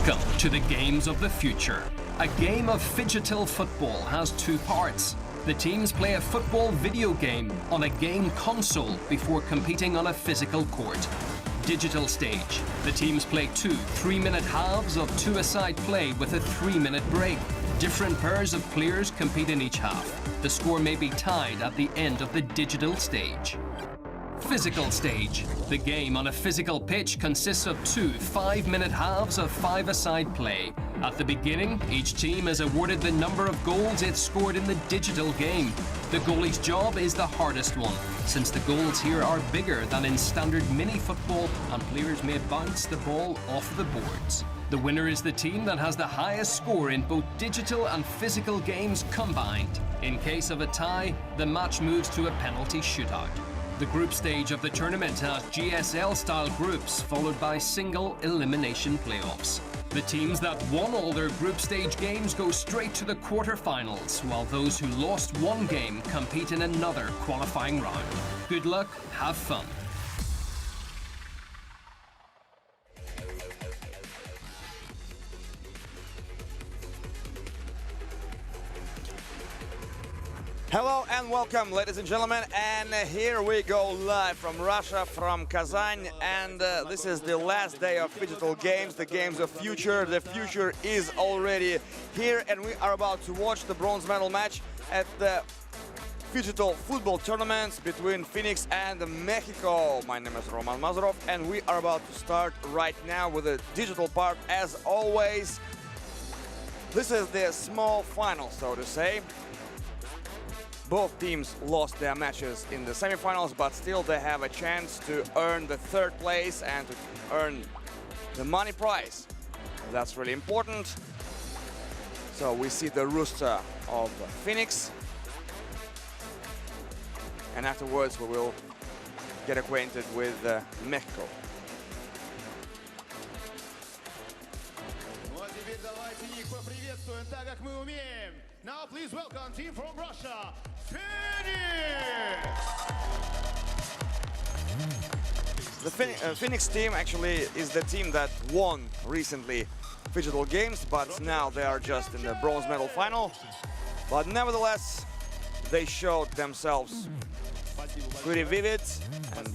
Welcome to the Games of the Future. A game of phygital football has two parts. The teams play a football video game on a game console before competing on a physical court. Digital stage. The teams play two 3-minute halves of two-a-side play with a 3-minute break. Different pairs of players compete in each half. The score may be tied at the end of the digital stage. Physical stage. The game on a physical pitch consists of two 5-minute halves of 5-a-side play. At the beginning, each team is awarded the number of goals it scored in the digital game. The goalie's job is the hardest one, since the goals here are bigger than in standard mini-football and players may bounce the ball off the boards. The winner is the team that has the highest score in both digital and physical games combined. In case of a tie, the match moves to a penalty shootout. The group stage of the tournament has GSL-style groups, followed by single elimination playoffs. The teams that won all their group stage games go straight to the quarterfinals, while those who lost one game compete in another qualifying round. Good luck, have fun. Hello and welcome, ladies and gentlemen, and here we go live from Russia, from Kazan, and this is the last day of Phygital Games, the Games of Future. The future is already here, and we are about to watch the bronze medal match at the Phygital football tournaments between Phoenix and Mexico. My name is Roman Mazurov, and we are about to start right now with the digital part, as always. This is the small final, so to say. Both teams lost their matches in the semifinals, but still they have a chance to earn the third place and to earn the money prize. That's really important. So we see the rooster of Phoenix. And afterwards we will get acquainted with Mexico. Now please welcome team from Russia, Phoenix! The Phoenix team actually is the team that won recently Phygital Games, but now they are just in the bronze medal final. But nevertheless, they showed themselves pretty vivid, and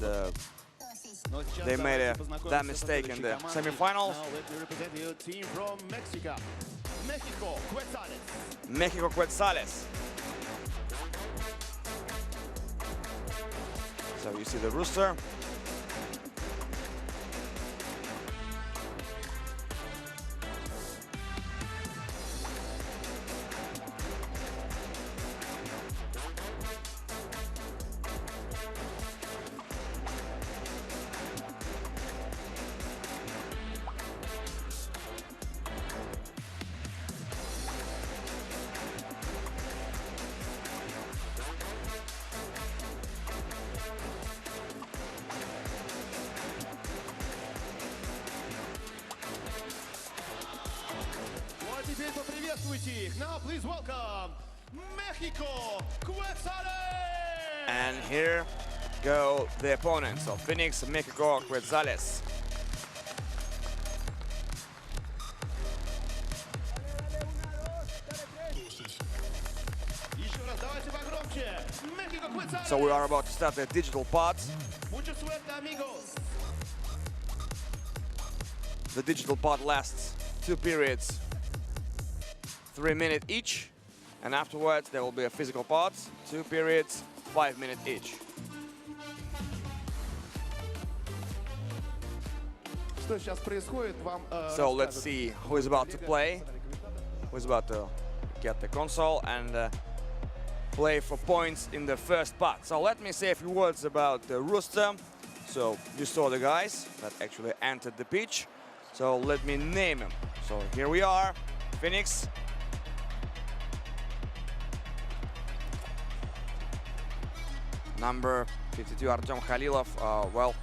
they made that mistake in the semifinals. Now let me represent you, team from Mexico. Mexico, Quetzales. Mexico Quetzales. So you see the rooster. Теперь поприветствуйте их. Now please welcome Mexico, Quetzales! And here go the opponents of Phoenix, Mexico, Quetzales. Еще раз, давайте погромче. Mexico, Quetzales! So we are about to start the digital part. Mucha suerte, amigos! The digital part lasts 2 periods, 3 minutes each, and afterwards there will be a physical part, 2 periods, 5 minutes each. Что сейчас происходит, вам So let's see who is about to play, who is about to get the console and play for points in the first part. So let me say a few words about the rooster. So you saw the guys that actually entered the pitch. So let me name them. So here we are, Phoenix. Number 52, Artem Khalilov.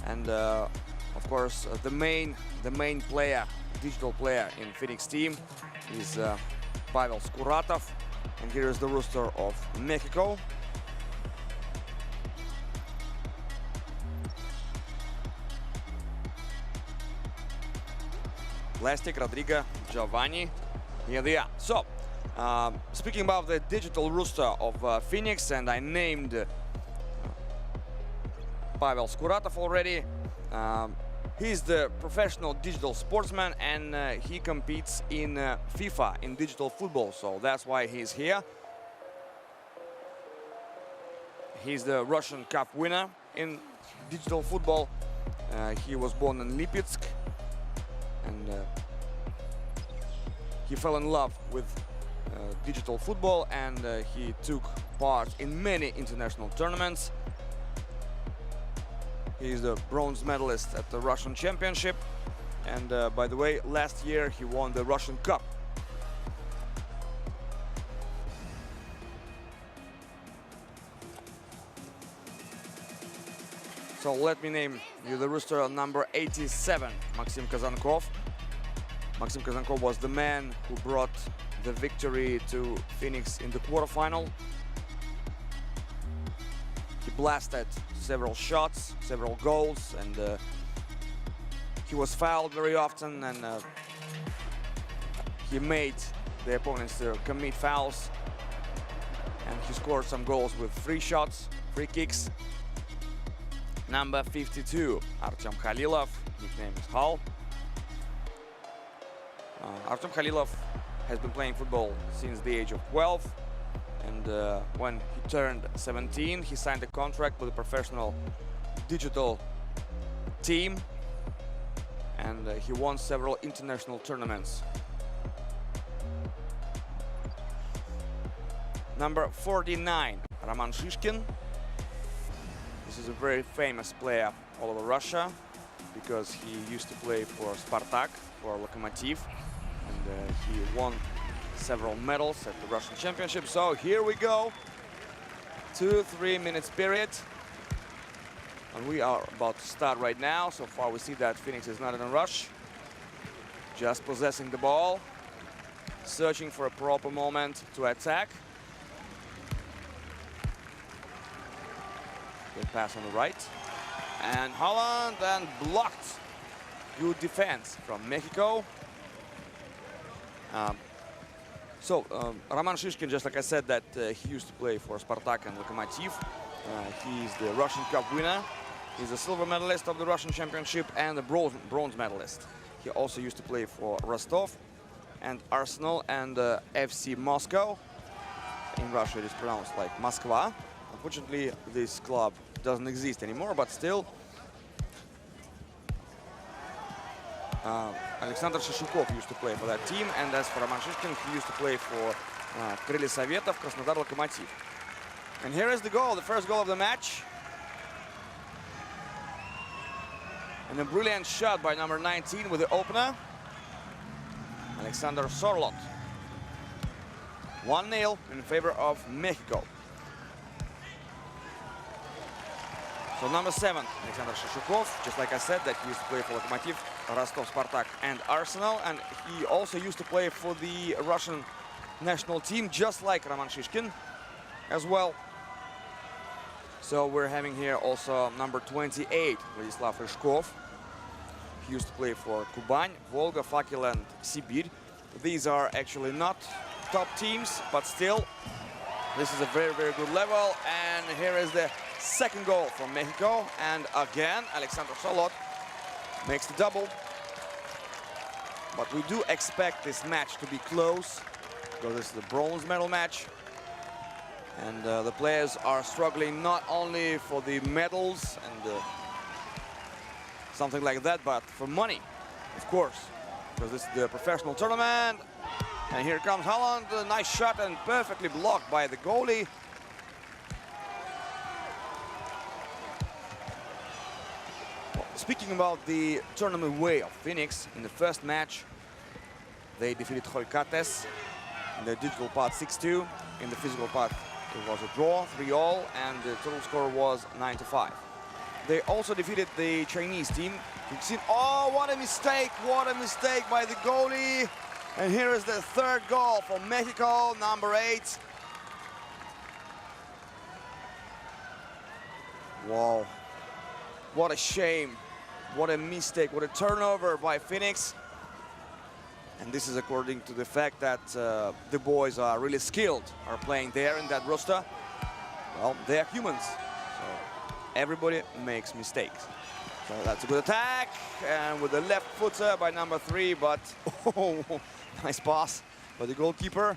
And of course the main player, digital player in Phoenix team is Pavel Skuratov. And here is the rooster of Mexico. Plastic, Rodrigo, Giovanni. Here they are. So, speaking about the digital rooster of Phoenix, and I named Pavel Skuratov already. He's the professional digital sportsman, and he competes in FIFA, in digital football, so that's why he's here. He's the Russian Cup winner in digital football. He was born in Lipetsk, and he fell in love with digital football, and he took part in many international tournaments. He's the bronze medalist at the Russian Championship, and by the way, last year he won the Russian Cup. So let me name you the rooster number 87, Maxim Kazankov. Maxim Kazankov was the man who brought the victory to Phoenix in the quarterfinal. He blasted several shots, several goals, and he was fouled very often, and he made the opponents commit fouls, and he scored some goals with free shots, free kicks. Number 52, Artyom Khalilov, nickname is Hal. Artyom Khalilov has been playing football since the age of 12, and when he turned 17, he signed a contract with a professional digital team, and he won several international tournaments. Number 49, Roman Shishkin. This is a very famous player all over Russia because he used to play for Spartak, for Lokomotiv, and he won several medals at the Russian Championship. So here we go, 2-3 minutes period, and we are about to start right now. So far we see that Phoenix is not in a rush, just possessing the ball, searching for a proper moment to attack. Good pass on the right, and Holland, and blocked. Good defense from Mexico. Roman Shishkin, just like I said, that he used to play for Spartak and Lokomotiv. He's the Russian Cup winner. He's a silver medalist of the Russian Championship and a bronze medalist. He also used to play for Rostov and Arsenal and FC Moscow. In Russia it is pronounced like Moskva. Unfortunately, this club doesn't exist anymore, but still. Alexander Shishukov used to play for that team, and as for Roman Shishkin, he used to play for Крылья Советов, Krasnodar Lokomotiv. And here is the goal, the first goal of the match. And a brilliant shot by number 19 with the opener, Alexander Sorlot. 1-0 in favor of Mexico. So number 7, Alexander Shishukov, just like I said, that he used to play for Lokomotiv, Rostov, Spartak and Arsenal, and he also used to play for the Russian national team, just like Roman Shishkin as well. So we're having here also number 28, Vladislav Ryzhkov. He used to play for Kuban, Volga, Fakel and Sibir. These are actually not top teams, but still, this is a very, very good level. And here is the second goal from Mexico. And again, Alexander Sorlot makes the double. But we do expect this match to be close, because this is the bronze medal match. And the players are struggling not only for the medals and something like that, but for money, of course, because this is the professional tournament. And here comes Holland, a nice shot and perfectly blocked by the goalie. Well, speaking about the tournament way of Phoenix, in the first match, they defeated Quetzales in the digital part 6-2. In the physical part, it was a draw, 3-3, and the total score was 9-5. They also defeated the Chinese team. You've seen, oh, what a mistake by the goalie. And here is the third goal for Mexico, number 8. Wow, what a shame, what a mistake, what a turnover by Phoenix. And this is according to the fact that the boys are really skilled, are playing there in that roster. Well, they are humans, so everybody makes mistakes. So that's a good attack, and with the left footer by number 3, but oh, nice pass by the goalkeeper.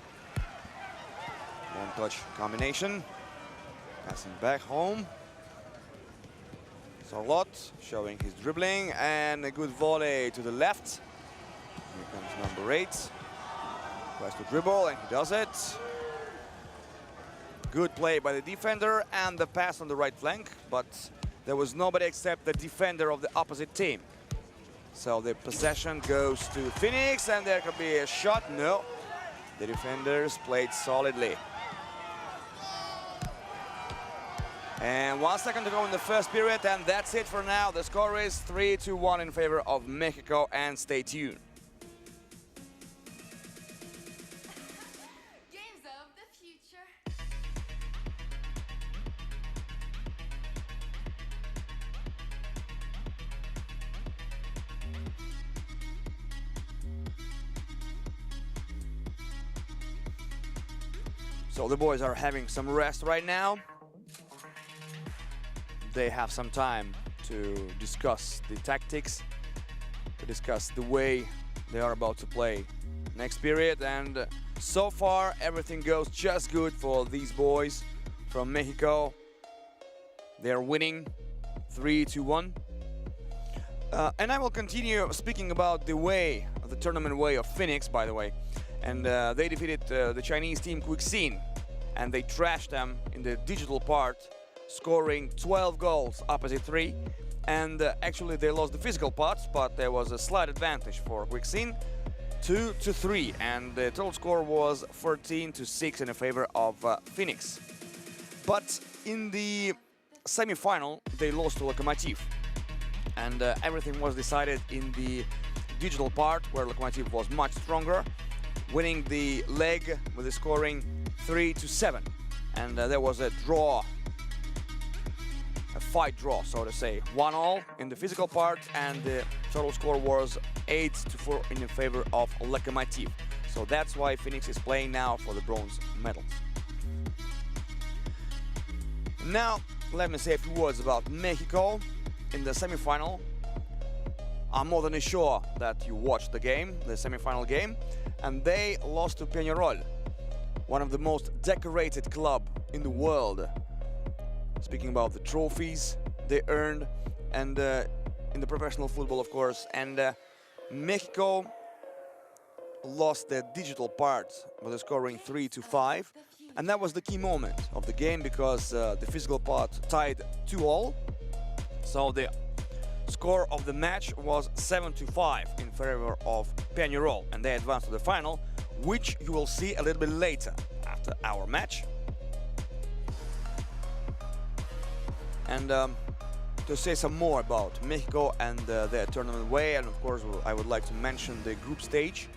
One-touch combination, passing back home. Sarlot showing his dribbling, and a good volley to the left. Here comes number 8. Tries to dribble, and he does it. Good play by the defender, and the pass on the right flank, but there was nobody except the defender of the opposite team. So the possession goes to Phoenix, and there could be a shot. No, the defenders played solidly. And 1 second to go in the first period, and that's it for now. The score is 3-1 in favor of Mexico, and stay tuned. Games of the future. So the boys are having some rest right now. They have some time to discuss the tactics, to discuss the way they are about to play next period, and so far everything goes just good for these boys from Mexico. They are winning 3-1. And I will continue speaking about the way, the tournament way of Phoenix, by the way. And they defeated the Chinese team Quetzales, and they trashed them in the digital part, scoring 12 goals opposite 3. And actually they lost the physical parts, but there was a slight advantage for Quetzales, 2-3, and the total score was 14-6 in favor of Phoenix. But in the semi-final they lost to Lokomotiv, and everything was decided in the digital part, where Lokomotiv was much stronger, winning the leg with the scoring 3-7, and there was a draw, a fight draw, so to say, 1-1 in the physical part, and the total score was 8-4 in favor of Lokomotiv. So that's why Phoenix is playing now for the bronze medals. Now let me say a few words about Mexico in the semi-final. I'm more than sure that you watched the game, the semi-final game, and they lost to Peñarol, one of the most decorated club in the world. Speaking about the trophies they earned, and in the professional football, of course, and Mexico lost the digital part with a scoring 3-5, and that was the key moment of the game, because the physical part tied 2-2. So the score of the match was 7-5 in favor of Peñarol, and they advanced to the final, which you will see a little bit later after our match. And to say some more about Mexico and their tournament way, and of course I would like to mention the group stage.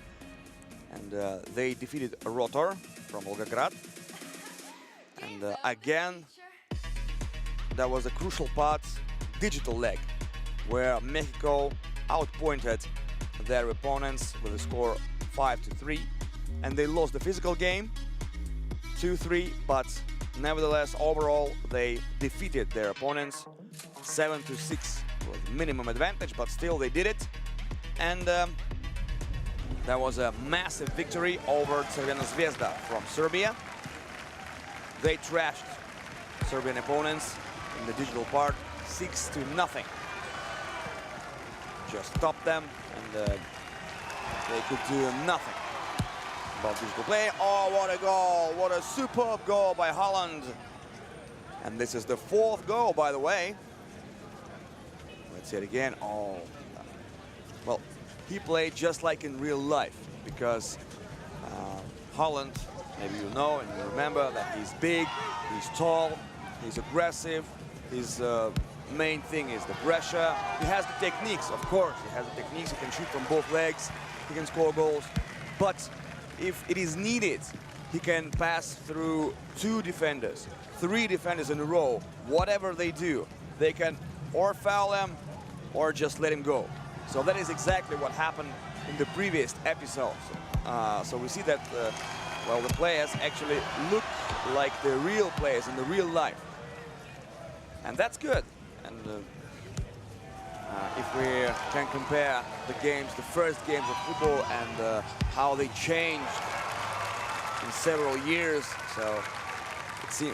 And they defeated Rotor from Volgograd. And again, that was a crucial part, digital leg, where Mexico outpointed their opponents with a score 5-3, and they lost the physical game 2-3, but nevertheless overall they defeated their opponents 7-6 with minimum advantage, but still they did it. And that was a massive victory over Crvena Zvezda from Serbia. They trashed Serbian opponents in the digital part 6-0. Just stopped them, and they could do nothing about digital play. Oh, what a goal! What a superb goal by Holland. And this is the 4th goal, by the way. Let's see it again. Oh, well, he played just like in real life, because Holland, maybe you know and you remember that he's big, he's tall, he's aggressive, his main thing is the pressure. He has the techniques, of course, he has the techniques, he can shoot from both legs, he can score goals, but if it is needed, he can pass through 2 defenders, 3 defenders in a row. Whatever they do, they can or foul him or just let him go. So that is exactly what happened in the previous episodes. So we see that, well, the players actually look like the real players in the real life. And that's good. And if we can compare the games, the first games of football, and how they changed in several years, so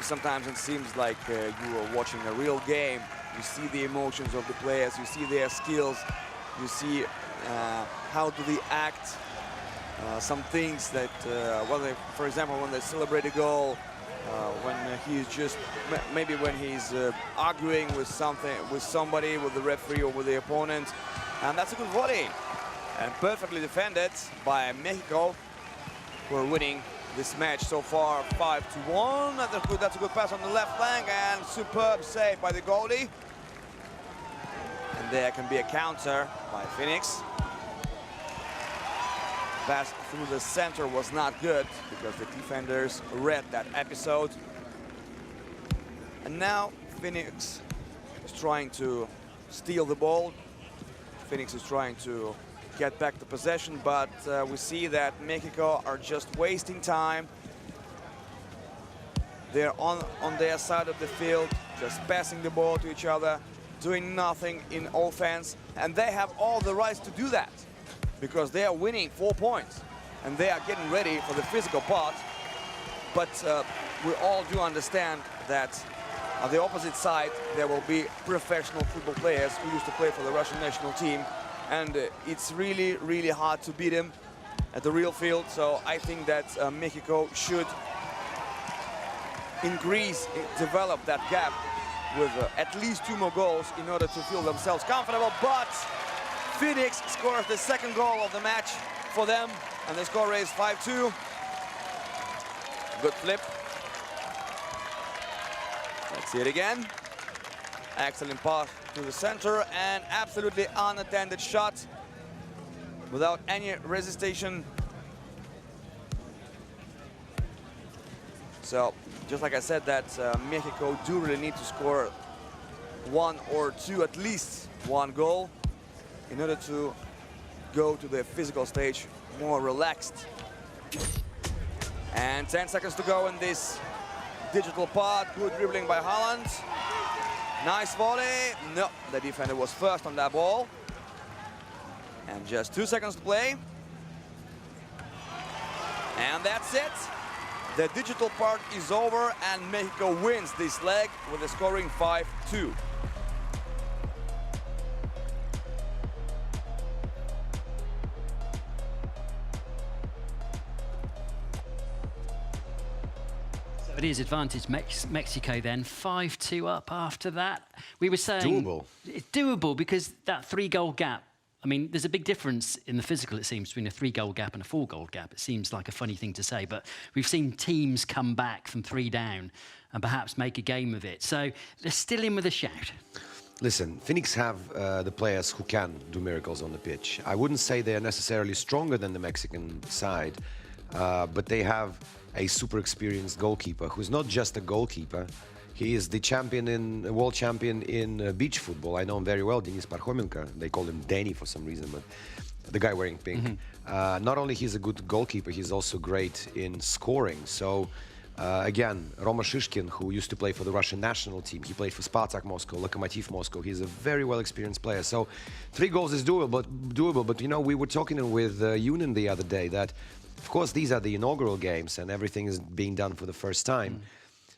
sometimes it seems like you are watching a real game. You see the emotions of the players, you see their skills, you see how do they act, some things that, for example, when they celebrate a goal, when he's just, maybe when he's arguing with somebody, with the referee or with the opponent. And that's a good volley. And perfectly defended by Mexico, who are winning this match so far 5-1. That's a good pass on the left flank and superb save by the goalie. And there can be a counter by Phoenix. Pass through the center was not good because the defenders read that episode. And now Phoenix is trying to steal the ball. Phoenix is trying to get back the possession, but we see that Mexico are just wasting time. They're on their side of the field, just passing the ball to each other, doing nothing in offense, and they have all the rights to do that because they are winning 4 points and they are getting ready for the physical part. But we all do understand that on the opposite side there will be professional football players who used to play for the Russian national team, and it's really, really hard to beat them at the real field. So I think that Mexico should develop that gap with at least 2 more goals in order to feel themselves comfortable. But Phoenix scores the second goal of the match for them, and the score is 5-2. Good flip. Let's see it again. Excellent pass to the center and absolutely unattended shot without any resistance. So, just like I said, that Mexico do really need to score 1 or 2, at least 1 goal, in order to go to the physical stage more relaxed. And 10 seconds to go in this digital part. Good dribbling by Haaland. Nice volley. No, the defender was first on that ball. And just 2 seconds to play. And that's it. The digital part is over and Mexico wins this leg with a scoring 5-2. It is advantage Mexico then, 5-2 up after that. We were saying doable. It's doable because that 3-goal gap, I mean, there's a big difference in the physical, it seems, between a 3-goal gap and a 4-goal gap. It seems like a funny thing to say, but we've seen teams come back from 3 down and perhaps make a game of it. So they're still in with a shout. Listen, Phoenix have the players who can do miracles on the pitch. I wouldn't say they're necessarily stronger than the Mexican side, but they have a super experienced goalkeeper who's not just a goalkeeper. He is the world champion in beach football. I know him very well, Denis Parchomenko. They call him Danny for some reason, but the guy wearing pink. Not only he's a good goalkeeper, he's also great in scoring. So again, Roma Shishkin, who used to play for the Russian national team, he played for Spartak Moscow, Lokomotiv Moscow. He's a very well experienced player. So 3 goals is doable. But you know, we were talking with Yunin the other day that, of course, these are the inaugural games and everything is being done for the first time.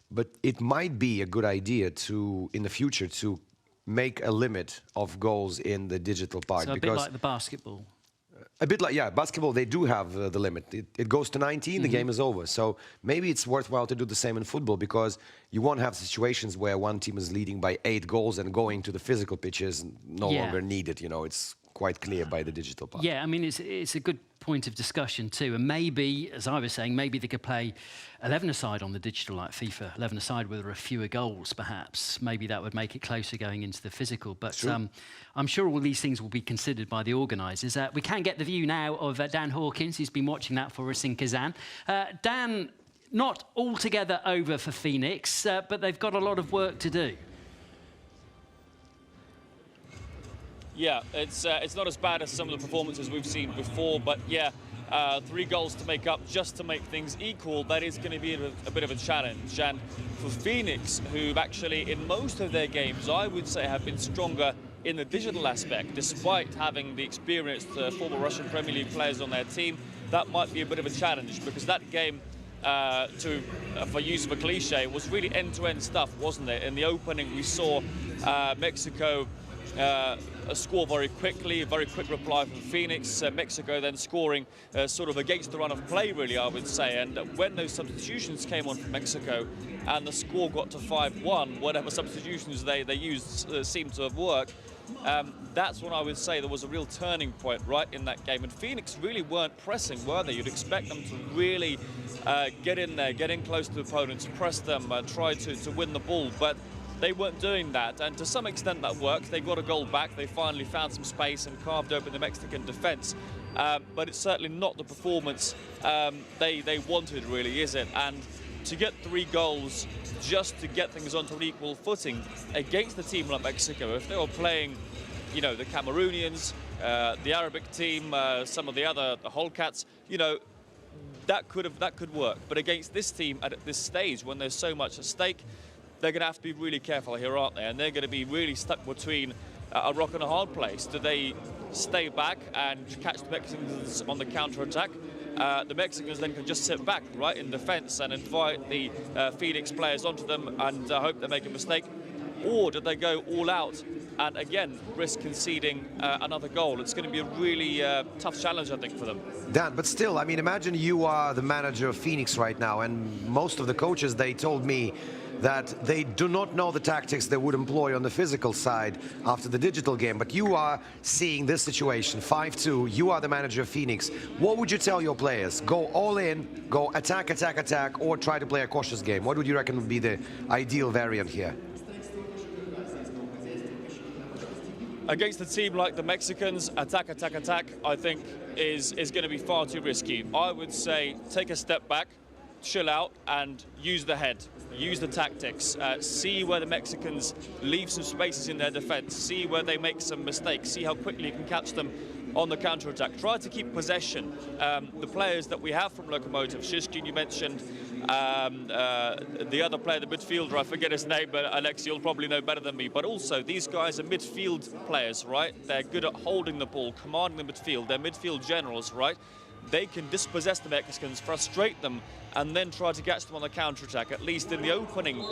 But it might be a good idea to, in the future, to make a limit of goals in the digital part. So a bit like the basketball. A bit like, yeah, basketball, they do have the limit. It goes to 19, the game is over. So maybe it's worthwhile to do the same in football, because you won't have situations where one team is leading by 8 goals and going to the physical pitch is no longer needed. You know, it's quite clear by the digital part. Yeah, I mean, it's a good point of discussion too. And maybe, as I was saying, maybe they could play 11-a-side on the digital, like FIFA, 11-a-side with a fewer goals, perhaps. Maybe that would make it closer going into the physical. But I'm sure all these things will be considered by the organisers. We can get the view now of Dan Hawkins, who's been watching that for us in Kazan. Dan, not altogether over for Phoenix, but they've got a lot of work to do. Yeah, it's not as bad as some of the performances we've seen before, but yeah, 3 goals to make up just to make things equal, that is going to be a bit of a challenge. And for Phoenix, who've actually, in most of their games, I would say have been stronger in the digital aspect, despite having the experienced former Russian Premier League players on their team, that might be a bit of a challenge, because that game, for use of a cliche, was really end-to-end stuff, wasn't it? In the opening, we saw Mexico score very quickly, a very quick reply from Phoenix. Mexico then scoring sort of against the run of play, really, I would say. And when those substitutions came on from Mexico and the score got to 5-1, whatever substitutions they used seemed to have worked. That's when I would say there was a real turning point right in that game. And Phoenix really weren't pressing, were they? You'd expect them to really get in there, get in close to opponents, press them, try to win the ball. But they weren't doing that, and to some extent that worked. They got a goal back. They finally found some space and carved open the Mexican defence. But it's certainly not the performance they wanted, really, is it? And to get 3 goals just to get things onto an equal footing against a team like Mexico, if they were playing, you know, the Cameroonians, the Arabic team, some of the other Wildcats, you know, that could work. But against this team at this stage, when there's so much at stake, they're going to have to be really careful here, aren't they? And they're going to be really stuck between a rock and a hard place. Do they stay back and catch the Mexicans on the counter-attack? The Mexicans then can just sit back, right, in defence and invite the Phoenix players onto them and hope they make a mistake. Or do they go all out and, again, risk conceding another goal? It's going to be a really tough challenge, I think, for them. Dan, but still, I mean, imagine you are the manager of Phoenix right now, and most of the coaches, they told me that they do not know the tactics they would employ on the physical side after the digital game. But you are seeing this situation, 5-2, you are the manager of Phoenix. What would you tell your players? Go all in, go attack, attack, attack, or try to play a cautious game? What would you reckon would be the ideal variant here? Against a team like the Mexicans, attack, attack, attack, I think is going to be far too risky. I would say take a step back, chill out, and use the head. Use the tactics, see where the Mexicans leave some spaces in their defence, see where they make some mistakes, see how quickly you can catch them on the counter-attack. Try to keep possession. The players that we have from Lokomotiv, Shishkin, you mentioned, the other player, the midfielder, I forget his name, but Alex, you'll probably know better than me. But also, these guys are midfield players, right? They're good at holding the ball, commanding the midfield. They're midfield generals, right? They can dispossess the Mexicans, frustrate them, and then try to catch them on the counter-attack, at least in the opening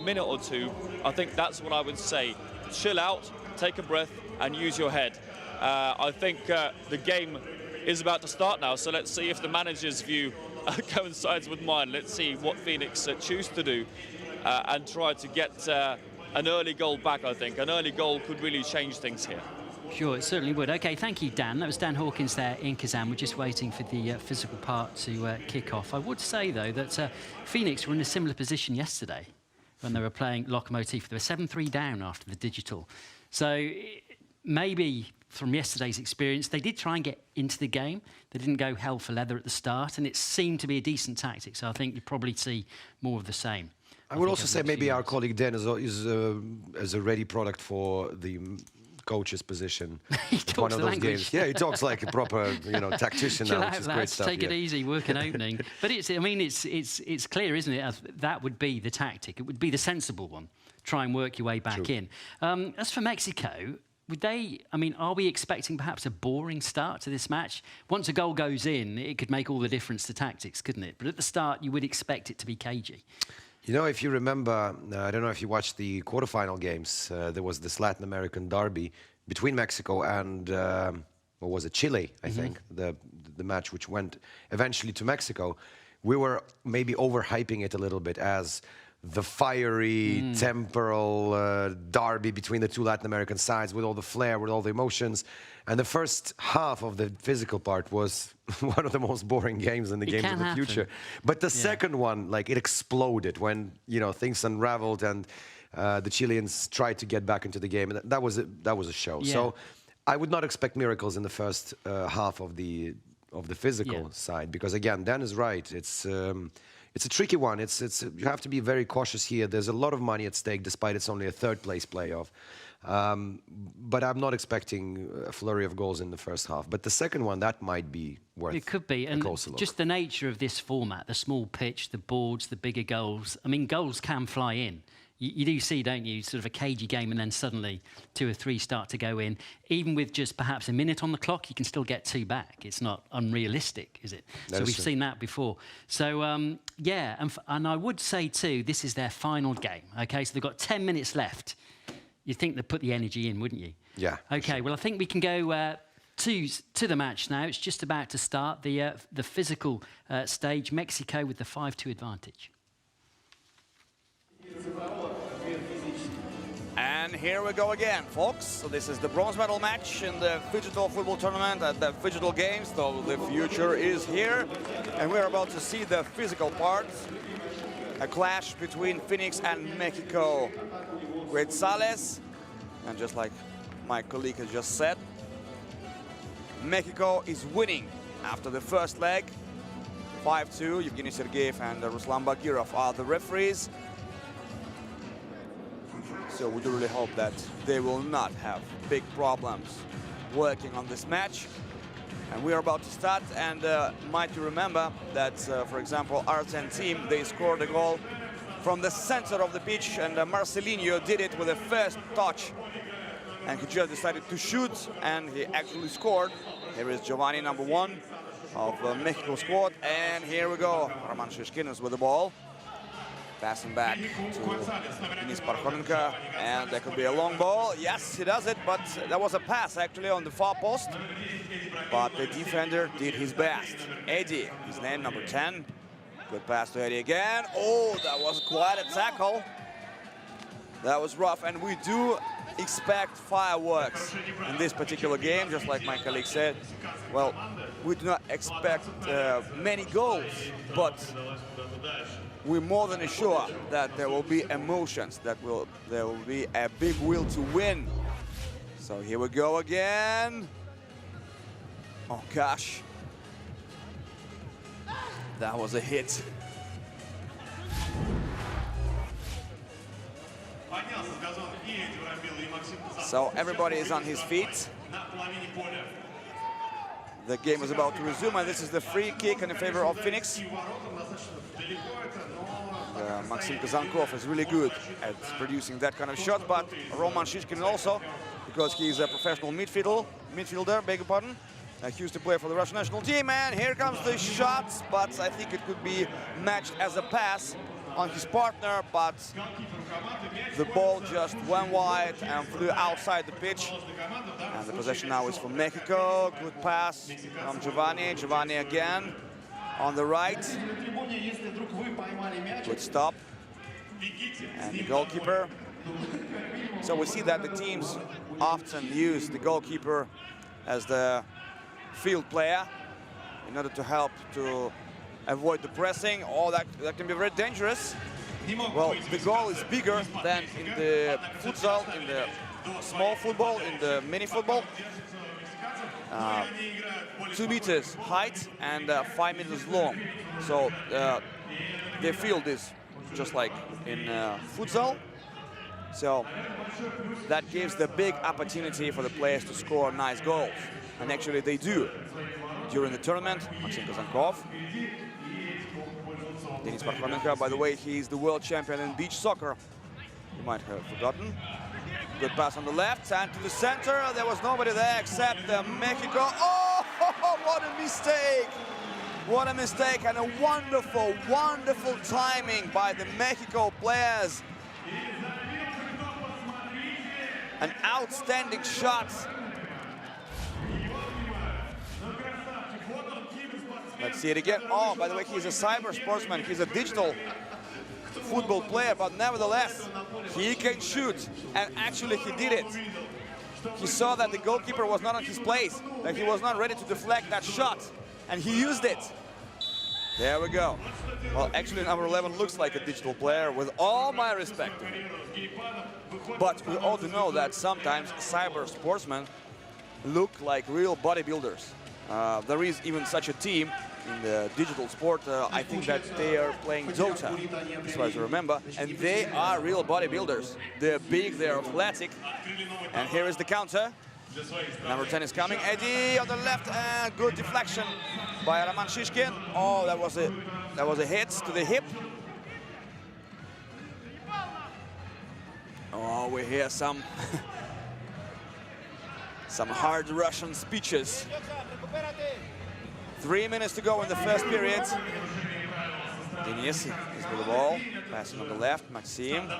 minute or two. I think that's what I would say. Chill out, take a breath, and use your head. I think the game is about to start now, so let's see if the manager's view coincides with mine. Let's see what Phoenix choose to do and try to get an early goal back, I think. An early goal could really change things here. Sure, it certainly would. OK, thank you, Dan. That was Dan Hawkins there in Kazan. We're just waiting for the physical part to kick off. I would say, though, that Phoenix were in a similar position yesterday when they were playing Lokomotiv. They were 7-3 down after the digital. So maybe from yesterday's experience, they did try and get into the game. They didn't go hell for leather at the start, and it seemed to be a decent tactic. So I think you probably see more of the same. I would also say maybe our colleague Dan is a ready product for the coach's position. He talks one of the those language. Games. Yeah, he talks like a proper, tactician Chill now, out, which is lads, great stuff. take it easy, work an opening. But it's clear, isn't it? That would be the tactic. It would be the sensible one. Try and work your way back in. As for Mexico, are we expecting perhaps a boring start to this match? Once a goal goes in, it could make all the difference to tactics, couldn't it? But at the start, you would expect it to be cagey. You know, if you remember, I don't know if you watched the quarterfinal games, there was this Latin American derby between Mexico and, what was it, Chile, I think, the match which went eventually to Mexico. We were maybe overhyping it a little bit as the fiery, temporal derby between the two Latin American sides with all the flair, with all the emotions. And the first half of the physical part was one of the most boring games in the games of the future. But the second one, like, it exploded when, things unraveled and the Chileans tried to get back into the game. And that was a show. Yeah. So I would not expect miracles in the first half of the physical side, because again, Dan is right. It's a tricky one. You have to be very cautious here. There's a lot of money at stake, despite it's only a third-place playoff. But I'm not expecting a flurry of goals in the first half. But the second one, that might be worth It could be, and just the nature of this format, the small pitch, the boards, the bigger goals. I mean, goals can fly in. You do see, don't you, sort of a cagey game and then suddenly 2 or 3 start to go in. Even with just perhaps a minute on the clock, you can still get 2 back. It's not unrealistic, is it? So we've seen that before. So, yeah, and I would say too, this is their final game, OK? So they've got 10 minutes left. You'd think they'd put the energy in, wouldn't you? Yeah. OK, well, I think we can go to the match now. It's just about to start, the physical stage. Mexico with the 5-2 advantage. And here we go again, folks. So this is the bronze medal match in the Phygital football tournament at the Phygital Games. So the future is here, and we're about to see the physical part. A clash between Phoenix and Mexico. Quetzales, and just like my colleague has just said, Mexico is winning after the first leg, 5-2. Evgeny Sergeyev and Ruslan Bagirov are the referees. So we do really hope that they will not have big problems working on this match. And we are about to start, and might you remember that, for example, Argentine team, they scored a goal from the center of the pitch, and Marcelinho did it with the first touch. And he just decided to shoot, and he actually scored. Here is Giovanni, number 1 of the Mexico squad. And here we go. Roman Shishkin is with the ball. Passing back to Denis Parkhomenko, and that could be a long ball. Yes, he does it, but that was a pass actually on the far post. But the defender did his best. Eddie, his name, number 10. Good pass to Eddie again. Oh, that was quite a tackle. That was rough, and we do expect fireworks in this particular game, just like my colleague said. Well, we do not expect many goals, but we're more than sure that there will be emotions, that there will be a big will to win. So here we go again. Oh gosh, that was a hit. So everybody is on his feet. The game is about to resume, and this is the free kick in favor of Phoenix. Maxim Kazankov is really good at producing that kind of shot, but Roman Shishkin also, because he's a professional midfielder, beg your pardon. He used to play for the Russian national team, and here comes the shot, but I think it could be matched as a pass on his partner, but the ball just went wide and flew outside the pitch. And the possession now is for Mexico. Good pass from Giovanni. Giovanni again on the right. Good stop. And the goalkeeper. So we see that the teams often use the goalkeeper as the field player in order to help to avoid the pressing. Oh, that can be very dangerous. Well, the goal is bigger than in the futsal, in the small football, in the mini football. 2 meters height and 5 meters long. So the field is just like in futsal. So that gives the big opportunity for the players to score nice goals. And actually they do during the tournament. Maxim Kazankov. Denis Parkhomenko, by the way, he's the world champion in beach soccer. You might have forgotten. Good pass on the left and to the center. There was nobody there except Mexico. Oh, what a mistake! What a mistake, and a wonderful, wonderful timing by the Mexico players. An outstanding shot. Let's see it again. Oh, by the way, he's a cyber sportsman. He's a digital football player, but nevertheless, he can shoot. And actually, he did it. He saw that the goalkeeper was not on his place, that he was not ready to deflect that shot, and he used it. There we go. Well, actually, number 11 looks like a digital player, with all my respect to him. But we all do know that sometimes cyber sportsmen look like real bodybuilders. There is even such a team in the digital sport, I think that they are playing Dota, as far as I remember, and they are real bodybuilders. They're big, they're athletic, and here is the counter. Number 10 is coming. Eddie on the left, and good deflection by Roman Shishkin. Oh, that was a hit to the hip. Oh, we hear some hard Russian speeches. 3 minutes to go in the first period. Denis is with the ball, passing on the left, Maxim.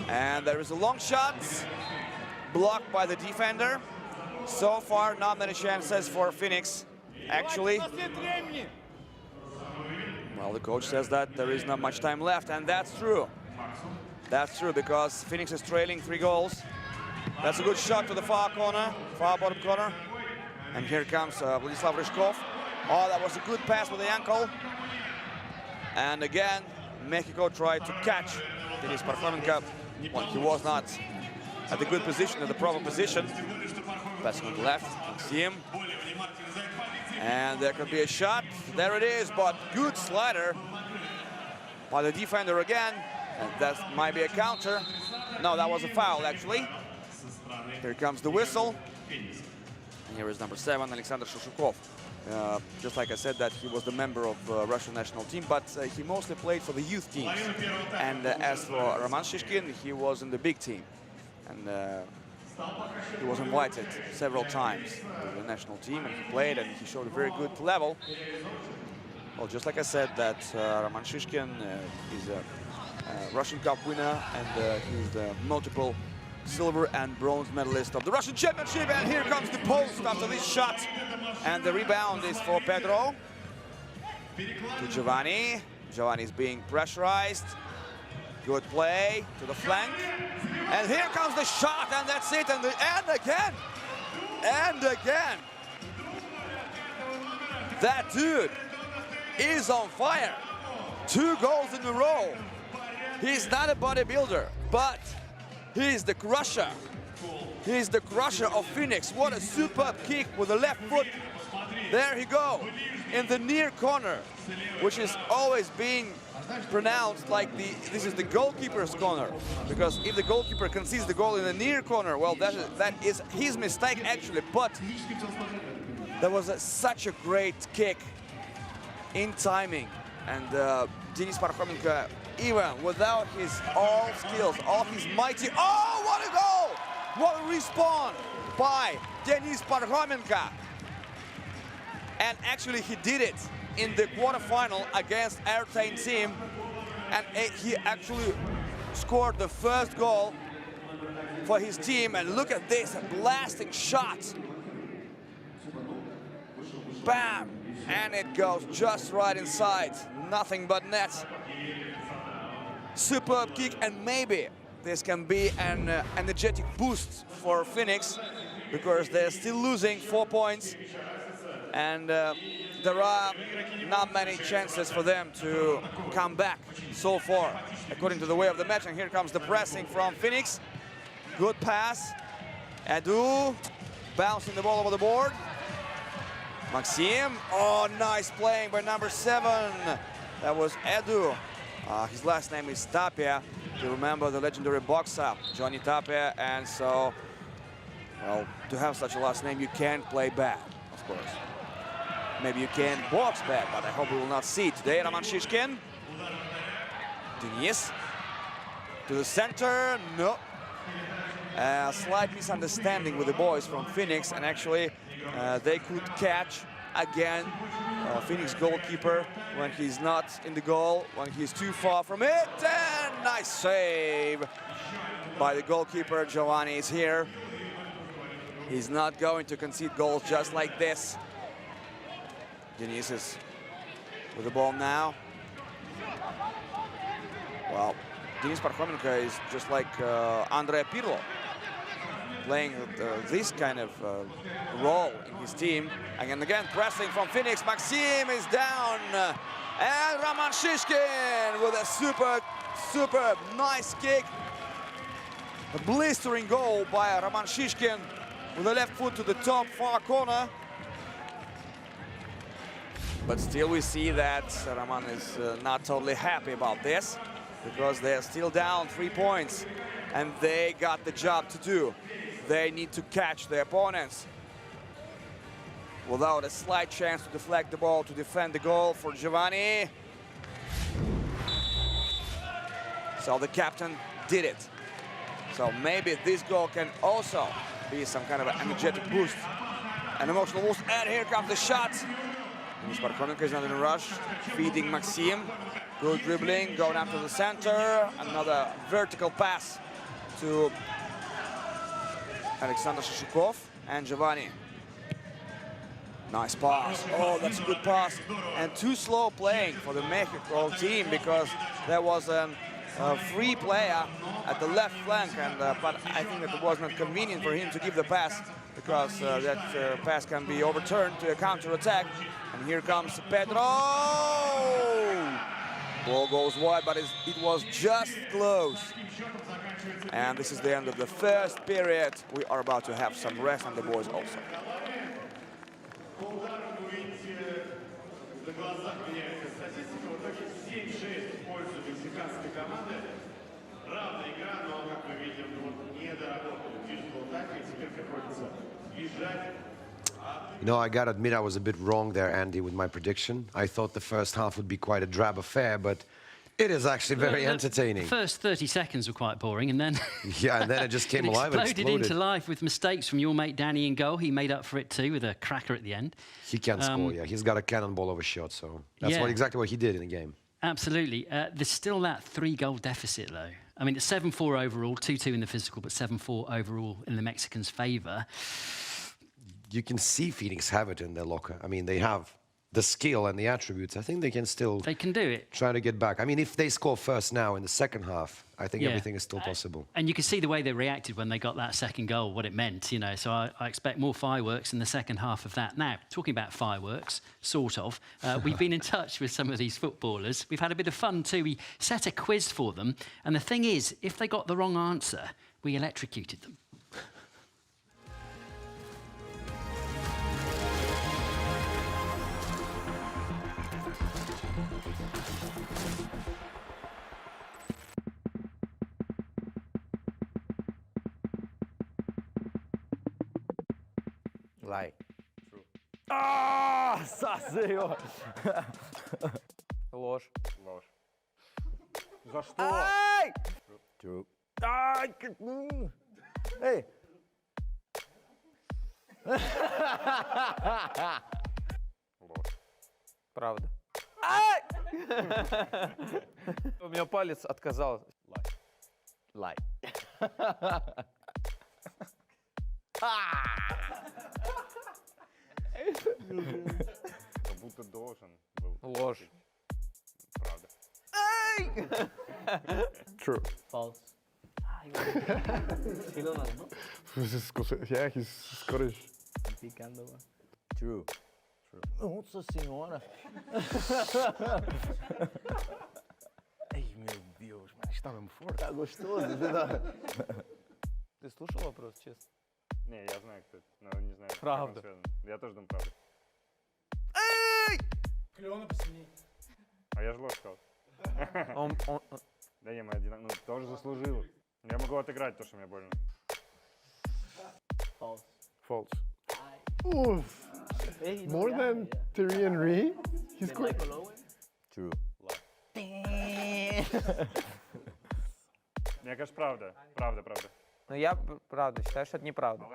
And there is a long shot, blocked by the defender. So far, not many chances for Phoenix, actually. Well, the coach says that there is not much time left, and that's true. That's true, because Phoenix is trailing 3 goals. That's a good shot to the far corner, far bottom corner. And here comes Vladislav Ryzhkov. Oh, that was a good pass with the ankle. And again, Mexico tried to catch Denis Parkhomenko. Well, he was not at the good position, at the proper position. Passing on the left, see him. And there could be a shot. There it is, but good slider by the defender again. And that might be a counter. No, that was a foul, actually. Here comes the whistle. And here is number 7, Alexander Shushukov. Just like I said, that he was the member of Russian national team, but he mostly played for the youth teams. And as for Roman Shishkin, he was in the big team. And he was invited several times to the national team, and he played, and he showed a very good level. Well, just like I said, that Roman Shishkin is a Russian Cup winner, and he's the multiple silver and bronze medalist of the Russian Championship. And here comes the post after this shot, and the rebound is for Pedro to Giovanni. Giovanni is being pressurized. Good play to the flank, and here comes the shot, and that's it. And again, that dude is on fire. 2 goals in a row. He's not a bodybuilder, but he's the crusher. He's the crusher of Phoenix. What a superb kick with the left foot. There he go, in the near corner, which is always being pronounced like this is the goalkeeper's corner, because if the goalkeeper concedes the goal in the near corner, well, that is his mistake, actually. But that was such a great kick in timing, and Denis Parkhomenko, even without his all skills, all his mighty, oh, what a goal! What a respawn by Denis Parkhomenko. And actually he did it in the quarterfinal against Airtain team, and he actually scored the first goal for his team. And look at this, a blasting shot. Bam! And it goes just right inside, nothing but net. Superb kick, and maybe this can be an energetic boost for Phoenix, because they're still losing 4 points, and there are not many chances for them to come back so far, according to the way of the match. And here comes the pressing from Phoenix. Good pass. Edu bouncing the ball over the board. Maxim. Oh, nice playing by number 7. That was Edu. His last name is Tapia. You remember the legendary boxer, Johnny Tapia. And so, well, to have such a last name, you can't play bad, of course. Maybe you can box bad, but I hope we will not see it today. Roman Shishkin. Denis. To the center. No. A slight misunderstanding with the boys from Phoenix, and actually they could catch again Phoenix goalkeeper when he's not in the goal, when he's too far from it. And nice save by the goalkeeper. Giovanni is here. He's not going to concede goals just like this. Denis is with the ball now. Well, Denis Parkhomenko is just like Andrea Pirlo, playing this kind of role in his team. And again, pressing from Phoenix. Maxim is down. And Roman Shishkin with a super nice kick. A blistering goal by Roman Shishkin with the left foot to the top far corner. But still we see that Roman is not totally happy about this, because they're still down 3 points and they got the job to do. They need to catch the opponents without a slight chance to deflect the ball, to defend the goal for Giovanni. So the captain did it. So maybe this goal can also be some kind of an energetic boost, an emotional boost. And here comes the shot. Sparkonenko is not in a rush, feeding Maxim. Good dribbling, going up to the center. Another vertical pass to Alexander Shishukov and Giovanni. Nice pass. Oh, that's a good pass. And too slow playing for the Mexico team, because there was a free player at the left flank, and but I think that it was not convenient for him to give the pass, because that pass can be overturned to a counter-attack. And here comes Pedro. Ball goes wide, but it was just close. And this is the end of the first period. We are about to have some rest on the boys also. You know, I gotta admit I was a bit wrong there, Andy, with my prediction. I thought the first half would be quite a drab affair, but it is actually very entertaining. The first 30 seconds were quite boring, and then yeah, and then it just came alive. Exploded into life with mistakes from your mate Danny in goal. He made up for it too with a cracker at the end. He can score, yeah. He's got a cannonball of a shot, so that's exactly what he did in the game. Absolutely. There's still that 3-goal deficit, though. I mean, it's 7-4 overall, 2-2 in the physical, but 7-4 overall in the Mexicans' favour. You can see Phoenix have it in their locker. I mean, they have the skill and the attributes. I think they can still... They can do it. Try to get back. I mean, if they score first now in the second half, I think everything is still possible. And you can see the way they reacted when they got that second goal, what it meant, you know. So I expect more fireworks in the second half of that. Now, talking about fireworks, sort of, we've been in touch with some of these footballers. We've had a bit of fun too. We set a quiz for them. And the thing is, if they got the wrong answer, we electrocuted them. Lie. True. Nossa senhora! Ложь. Ложь. За что? Ай! True. Ай! Эй! Ложь. Правда. Ай! У меня палец отказал. Лай. Как будто должен был. Ложь. Правда. True. False. Ja, escolhe. Picando. True. Nossa senhora. Эй, meu Deus, mas está mesmo forte. Tá gostoso. Ты слушал вопрос, честно? Не, я знаю, кто это, но не знаю, Правда. как он связан. Я тоже думаю, правда. Эй! Клево посильнее. А я же ложь сказал. Да не, мы одинаково, ну, тоже заслужил. Я могу отыграть то, что мне больно. False. False. Oof. Hey, More than Thierry Henry? He's Michael quite... Owen. True. Мне кажется, правда. Правда. Ну я, правда, считаю, что это неправда.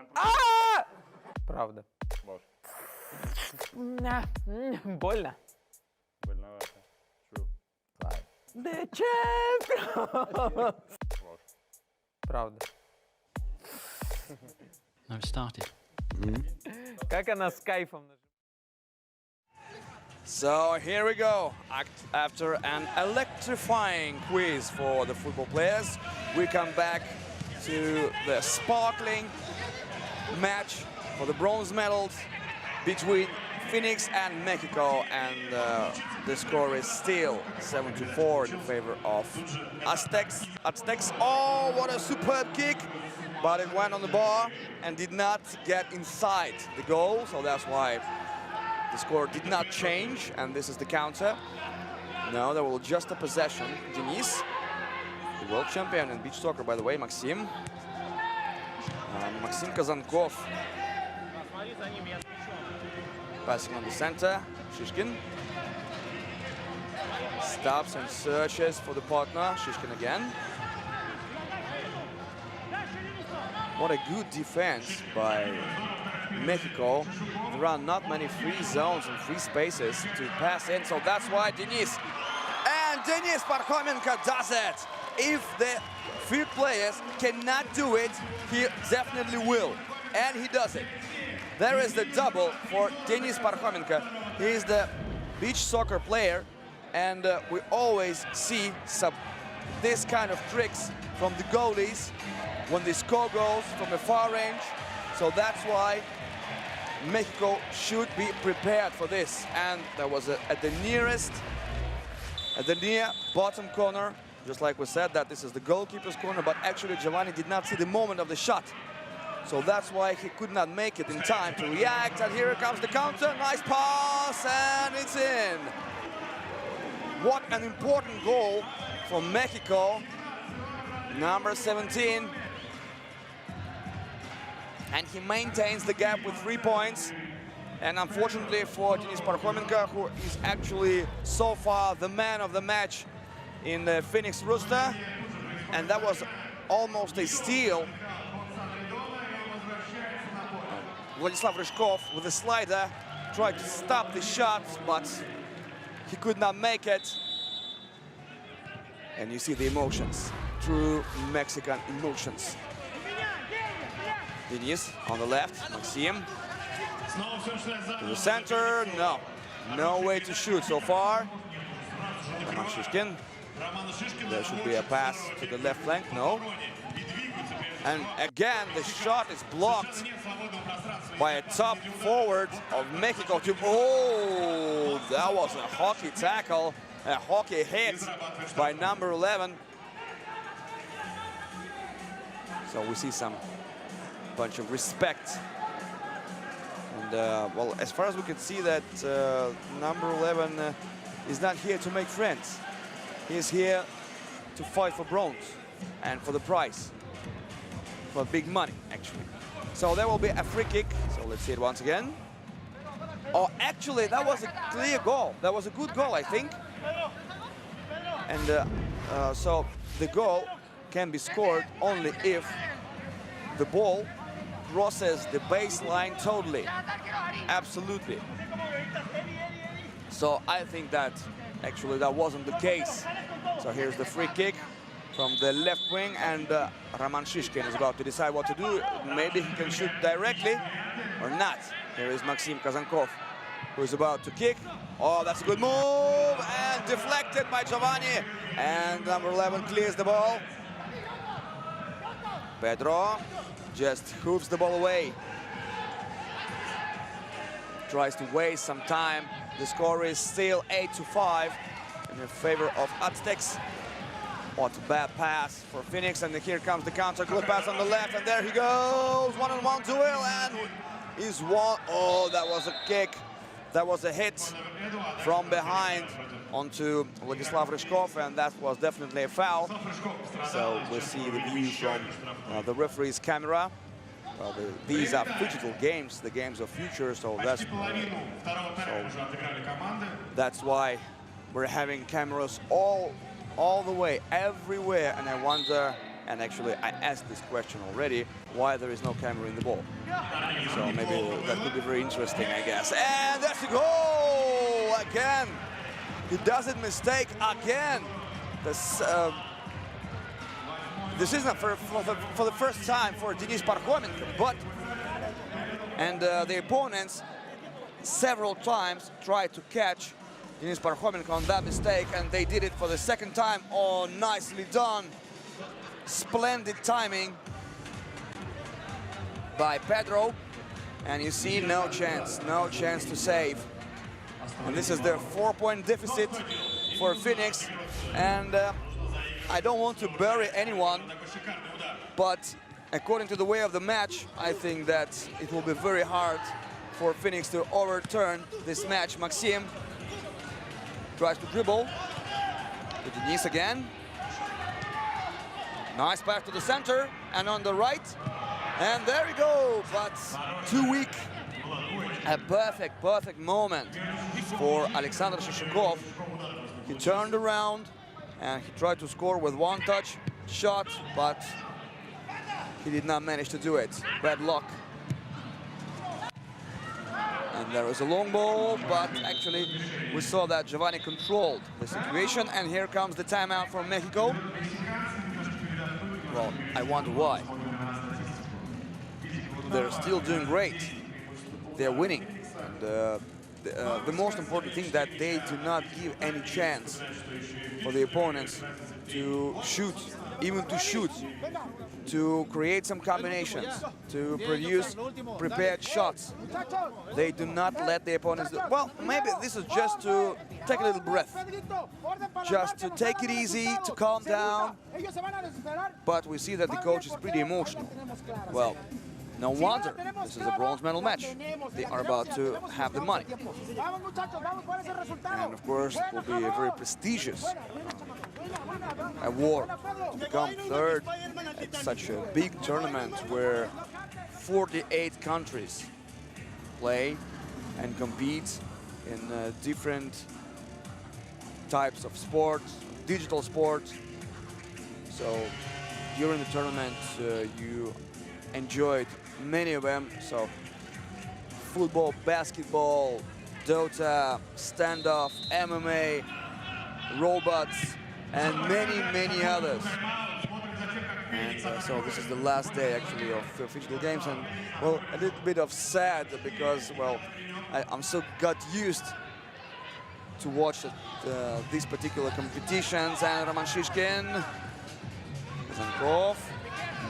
Правда. Ложь. Больно. Больновато. True. Lie. The champion! Ложь. Правда. No, it started. Как она с кайфом. So here we go. After an electrifying quiz for the football players, we come back to the sparkling match for the bronze medals between Phoenix and Mexico, and the score is still 7-4 in favor of Aztecs. Oh, what a superb kick! But it went on the bar and did not get inside the goal, so that's why The score did not change, and this is the counter. No, there will just a possession. Denis, the world champion in beach soccer, by the way, Maxim. Maxim Kazankov. Passing on the center, Shishkin. Stops and searches for the partner, Shishkin again. What a good defense by Mexico. There are not many free zones and free spaces to pass in, so that's why Denis. And Denis Parkhomenko does it. If the field players cannot do it, he definitely will. And he does it. There is the double for Denis Parkhomenko. He is the beach soccer player, and we always see this kind of tricks from the goalies when they score goals from a far range. So that's why Mexico should be prepared for this. And there was at the near bottom corner, just like we said, that this is the goalkeeper's corner, but actually Giovanni did not see the moment of the shot. So that's why he could not make it in time to react. And here comes the counter, nice pass, and it's in. What an important goal from Mexico, number 17. And he maintains the gap with 3 points. And unfortunately for Denis Parkhomenko, who is actually so far the man of the match in the Phoenix Rooster, and that was almost a steal. Vladislav Ryzhkov with a slider tried to stop the shot, but he could not make it. And you see the emotions, true Mexican emotions. Denis on the left, Maxim. To the center, no way to shoot so far. Roman Shishkin. There should be a pass to the left flank, no. And again, the shot is blocked by a top forward of Mexico. Oh, that was a hockey tackle, a hockey hit by number 11. So we see some bunch of respect. And well, as far as we can see, that number 11 is not here to make friends. He is here to fight for bronze and for the prize, for big money, actually. So there will be a free kick. So let's see it once again. Oh, actually, that was a clear goal. That was a good goal, I think. And so the goal can be scored only if the ball crosses the baseline totally. Absolutely. So I think that actually that wasn't the case. So here's the free kick from the left wing, and Roman Shishkin is about to decide what to do. Maybe he can shoot directly or not. Here is Maxim Kazankov, who is about to kick. Oh, that's a good move, and deflected by Giovanni. And number 11 clears the ball. Pedro just hooves the ball away. Tries to waste some time. The score is still 8-5 in favor of Aztecs. What a bad pass for Phoenix, and here comes the counter. Good pass on the left, and there he goes. One-on-one duel, and he's one. Oh, that was a kick. That was a hit from behind onto Vladislav Ryzhkov, and that was definitely a foul. So we'll see the view from the referee's camera. Well, these are digital games, the games of future, so that's why we're having cameras all the way, everywhere. And I wonder, and actually I asked this question already, why there is no camera in the ball. So maybe that could be very interesting, I guess. And that's the goal again. He doesn't mistake again. This isn't for the first time for Denis Parkhomenko, but the opponents several times tried to catch Denis Parkhomenko on that mistake, and they did it for the second time. Oh, nicely done. Splendid timing by Pedro. And you see, no chance to save. And this is their 4-point deficit for Phoenix. And I don't want to bury anyone, but according to the way of the match, I think that it will be very hard for Phoenix to overturn this match. Maxim tries to dribble. To Denis again. Nice pass to the center and on the right. And there we go, but too weak. A perfect moment for Alexander Shishakov. He turned around and he tried to score with one touch shot, but he did not manage to do it. Bad luck. And there was a long ball, but actually we saw that Giovanni controlled the situation. And here comes the timeout from Mexico. Well, I wonder why. They're still doing great. They're winning. And the most important thing that they do not give any chance for the opponents to shoot, even to shoot, to create some combinations, to produce prepared shots. They do not let the opponents do. Well, maybe this is just to take a little breath, just to take it easy, to calm down. But we see that the coach is pretty emotional. Well, no wonder this is a bronze medal match. They are about to have the money. And of course, it will be a very prestigious award to become third at such a big tournament where 48 countries play and compete in different types of sports, digital sports. So during the tournament, you enjoyed many of them. So football, basketball, Dota, standoff, MMA, robots, and many others. And so this is the last day actually of Phygital Games, and well, a little bit of sad because, well, I'm so got used to watch these particular competitions. And Roman Shishkin, Zankov,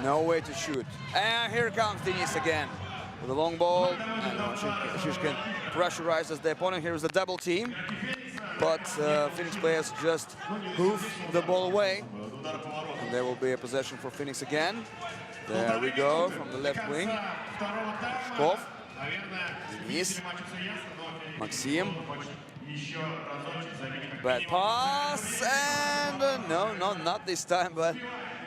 no way to shoot. And here comes Denis again with a long ball. And Shishkin pressurizes the opponent. Here is the double team. But Phoenix players just hoof the ball away. And there will be a possession for Phoenix again. There we go from the left wing. Shkov, Denis, Maxim. Bad pass, and no, not this time, but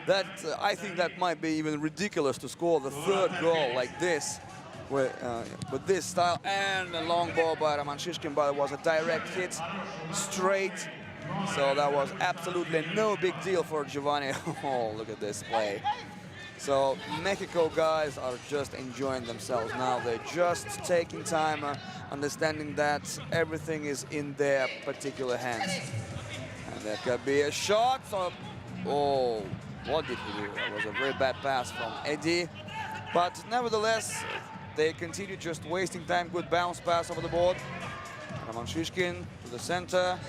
that I think that might be even ridiculous to score the third goal like this with this style. And a long ball by Roman Shishkin, but it was a direct hit straight, so that was absolutely no big deal for Giovanni. Oh, look at this play. So Mexico guys are just enjoying themselves now. They're just taking time, understanding that everything is in their particular hands. And there could be a shot. So, oh, what did he do? That was a very bad pass from Eddie. But nevertheless, they continue just wasting time. Good bounce pass over the board. Roman Shishkin to the center.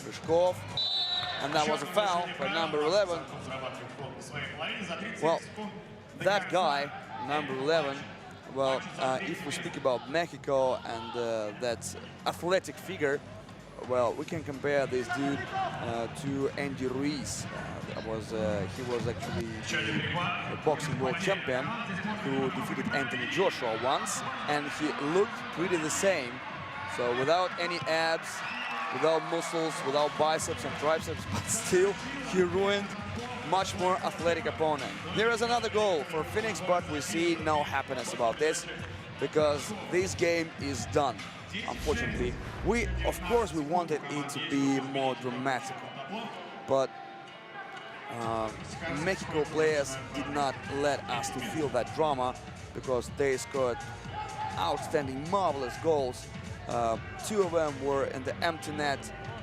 Ryzhkov. And that was a foul by number 11. Well, that guy, number 11, well, if we speak about Mexico and that athletic figure, well, we can compare this dude to Andy Ruiz. He was actually a boxing world champion who defeated Anthony Joshua once, and he looked pretty the same. So without any abs, without muscles, without biceps and triceps, but still he ruined much more athletic opponent. Here is another goal for Phoenix, but we see no happiness about this because this game is done. Unfortunately, of course we wanted it to be more dramatic, but Mexico players did not let us to feel that drama because they scored outstanding, marvelous goals. Two of them were in the empty net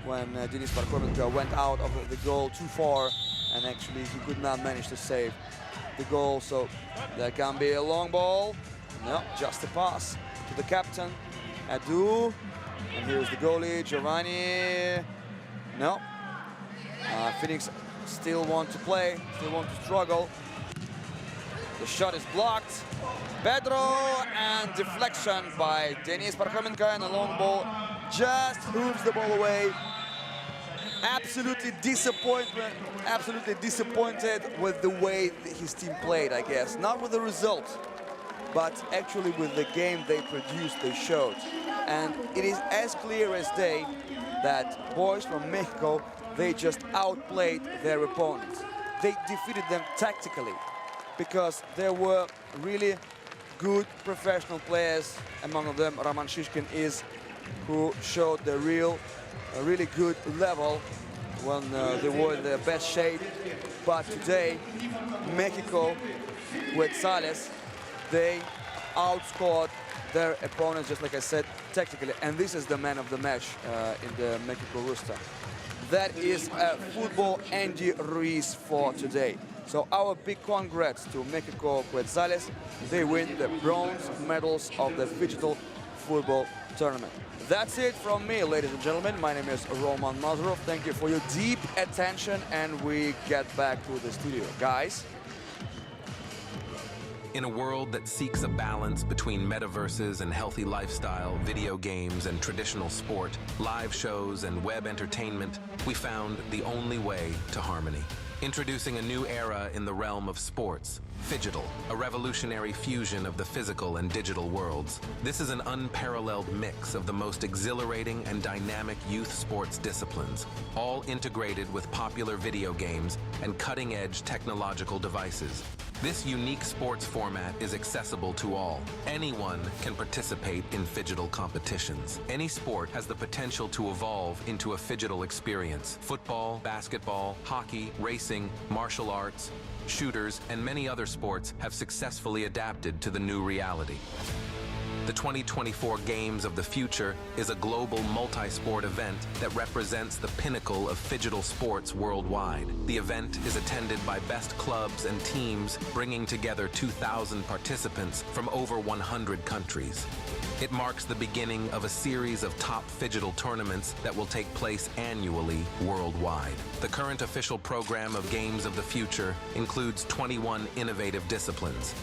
when Denis Parkhovenko went out of the goal too far, and actually he could not manage to save the goal. So there can be a long ball. No, just a pass to the captain, Adu. And here's the goalie, Giovanni. No. Phoenix still want to play, still want to struggle. The shot is blocked. Pedro, and deflection by Denis Parkhovenko, and a long ball just hooves the ball away. Absolutely disappointed with the way his team played, I guess. Not with the result, but actually with the game they produced, they showed. And it is as clear as day that boys from Mexico, they just outplayed their opponents. They defeated them tactically because there were really good professional players. Among them, Roman Shishkin is, who showed the really good level when they were in their best shape. But today, Mexico, Quetzales, they outscored their opponents, just like I said, tactically. And this is the man of the match in the Mexico roster. That is football Andy Ruiz for today. So our big congrats to Mexico Quetzales. They win the bronze medals of the Digital Football Tournament. That's it from me, ladies and gentlemen. My name is Roman Mazurov. Thank you for your deep attention, and we get back to the studio. Guys? In a world that seeks a balance between metaverses and healthy lifestyle, video games and traditional sport, live shows and web entertainment, we found the only way to harmony. Introducing a new era in the realm of sports, Phygital, a revolutionary fusion of the physical and digital worlds. This is an unparalleled mix of the most exhilarating and dynamic youth sports disciplines, all integrated with popular video games and cutting-edge technological devices. This unique sports format is accessible to all. Anyone can participate in Phygital competitions. Any sport has the potential to evolve into a Phygital experience. Football, basketball, hockey, racing, martial arts, shooters, and many other sports have successfully adapted to the new reality. The 2024 Games of the Future is a global multi-sport event that represents the pinnacle of Phygital sports worldwide. The event is attended by best clubs and teams, bringing together 2,000 participants from over 100 countries. It marks the beginning of a series of top Phygital tournaments that will take place annually worldwide. The current official program of Games of the Future includes 21 innovative disciplines.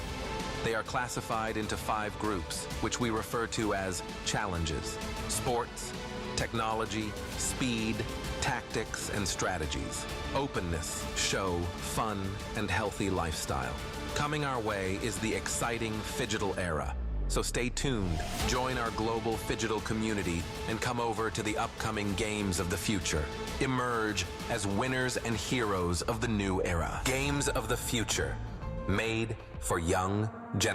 They are classified into 5 groups, which we refer to as challenges: sports, technology, speed, tactics, and strategies, openness, show, fun, and healthy lifestyle. Coming our way is the exciting Phygital era. So stay tuned, join our global Phygital community, and come over to the upcoming Games of the Future. Emerge as winners and heroes of the new era. Games of the Future, made for young generations.